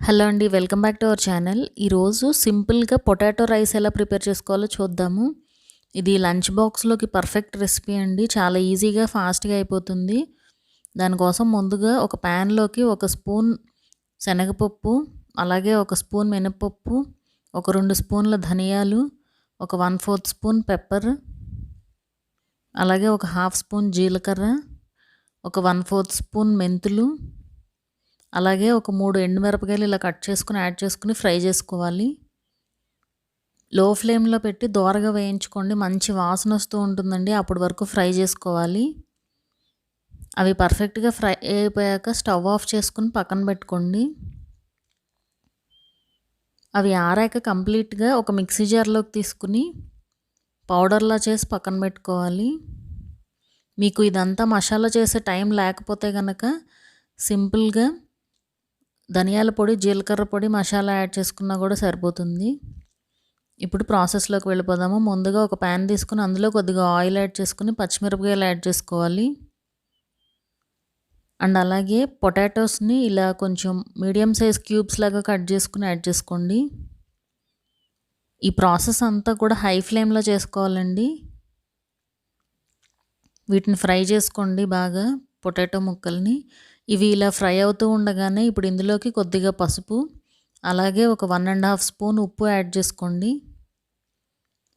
Hello అండి, welcome back to our channel. ఈరోజు సింపుల్గా పొటాటో రైస్ ఎలా ప్రిపేర్ చేసుకోవాలో చూద్దాము. ఇది లంచ్ బాక్స్లోకి పర్ఫెక్ట్ రెసిపీ అండి. చాలా ఈజీగా ఫాస్ట్గా అయిపోతుంది. దానికోసం ముందుగా ఒక ప్యాన్లోకి ఒక స్పూన్ శనగపప్పు, అలాగే ఒక స్పూన్ మినపప్పు, ఒక 2 స్పూన్ల ధనియాలు, ఒక 1/4 స్పూన్ పెప్పర్, అలాగే ఒక 1/2 స్పూన్ జీలకర్ర, ఒక 1/4 స్పూన్ మెంతులు, అలాగే ఒక 3 ఎండుమిరపకాయలు ఇలా కట్ చేసుకుని యాడ్ చేసుకుని ఫ్రై చేసుకోవాలి. లో ఫ్లేమ్లో పెట్టి దోరగా వేయించుకోండి. మంచి వాసన వస్తూ ఉంటుందండి. అప్పటి వరకు ఫ్రై చేసుకోవాలి. అవి పర్ఫెక్ట్గా ఫ్రై అయిపోయాక స్టవ్ ఆఫ్ చేసుకుని పక్కన పెట్టుకోండి. అవి ఆరాక కంప్లీట్గా ఒక మిక్సీ జార్లోకి తీసుకుని పౌడర్లా చేసి పక్కన పెట్టుకోవాలి. మీకు ఇదంతా మసాలా చేసే టైం లేకపోతే కనుక సింపుల్గా ధనియాల పొడి, జీలకర్ర పొడి, మసాలా యాడ్ చేసుకున్నా కూడా సరిపోతుంది. ఇప్పుడు ప్రాసెస్లోకి వెళ్ళిపోదాము. ముందుగా ఒక ప్యాన్ తీసుకుని అందులో కొద్దిగా ఆయిల్ యాడ్ చేసుకుని పచ్చిమిరపకాయలు యాడ్ చేసుకోవాలి. అండ్ అలాగే పొటాటోస్ని ఇలా కొంచెం మీడియం సైజ్ క్యూబ్స్ లాగా కట్ చేసుకుని యాడ్ చేసుకోండి. ఈ ప్రాసెస్ అంతా కూడా హై ఫ్లేమ్లో చేసుకోవాలండి. వీటిని ఫ్రై చేసుకోండి బాగా, పొటాటో ముక్కల్ని. ఇవి ఇలా ఫ్రై అవుతూ ఉండగానే ఇప్పుడు ఇందులోకి కొద్దిగా పసుపు, అలాగే ఒక 1.5 స్పూన్ ఉప్పు యాడ్ చేసుకోండి.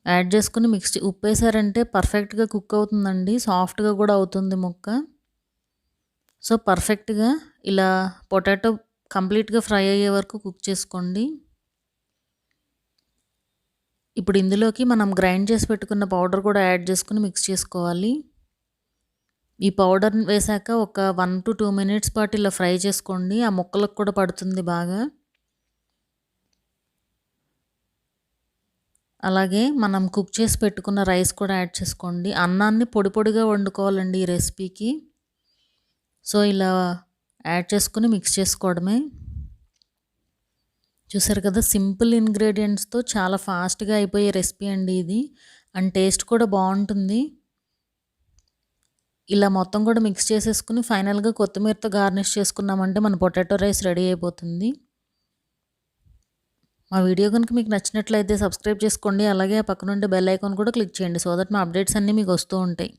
యాడ్ చేసుకుని ఉప్పు వేసారంటే పర్ఫెక్ట్గా కుక్ అవుతుందండి. సాఫ్ట్గా కూడా అవుతుంది ముక్క. సో పర్ఫెక్ట్గా ఇలా పొటాటో కంప్లీట్గా ఫ్రై అయ్యే వరకు కుక్ చేసుకోండి. ఇప్పుడు ఇందులోకి మనం గ్రైండ్ చేసి పెట్టుకున్న పౌడర్ కూడా యాడ్ చేసుకుని మిక్స్ చేసుకోవాలి. ఈ పౌడర్ వేసాక ఒక 1 to 2 మినిట్స్ పాటు ఇలా ఫ్రై చేసుకోండి. ఆ ముక్కలకు కూడా పడుతుంది బాగా. అలాగే మనం కుక్ చేసి పెట్టుకున్న రైస్ కూడా యాడ్ చేసుకోండి. అన్నాన్ని పొడి పొడిగా వండుకోవాలండి ఈ రెసిపీకి. సో ఇలా యాడ్ చేసుకుని మిక్స్ చేసుకోవడమే. చూసారు కదా, సింపుల్ ఇంగ్రీడియంట్స్తో చాలా ఫాస్ట్గా అయిపోయే రెసిపీ అండి ఇది. అండ్ టేస్ట్ కూడా బాగుంటుంది. ఇలా మొత్తం కూడా మిక్స్ చేసేసుకుని ఫైనల్గా కొత్తిమీరతో గార్నిష్ చేసుకున్నామంటే మన పొటాటో రైస్ రెడీ అయిపోతుంది. మా వీడియో కనుక మీకు నచ్చినట్లయితే సబ్స్క్రైబ్ చేసుకోండి. అలాగే ఆ పక్కనుండే బెల్ ఐకాన్ కూడా క్లిక్ చేయండి. సో దట్ మా అప్డేట్స్ అన్నీ మీకు వస్తూ ఉంటాయి.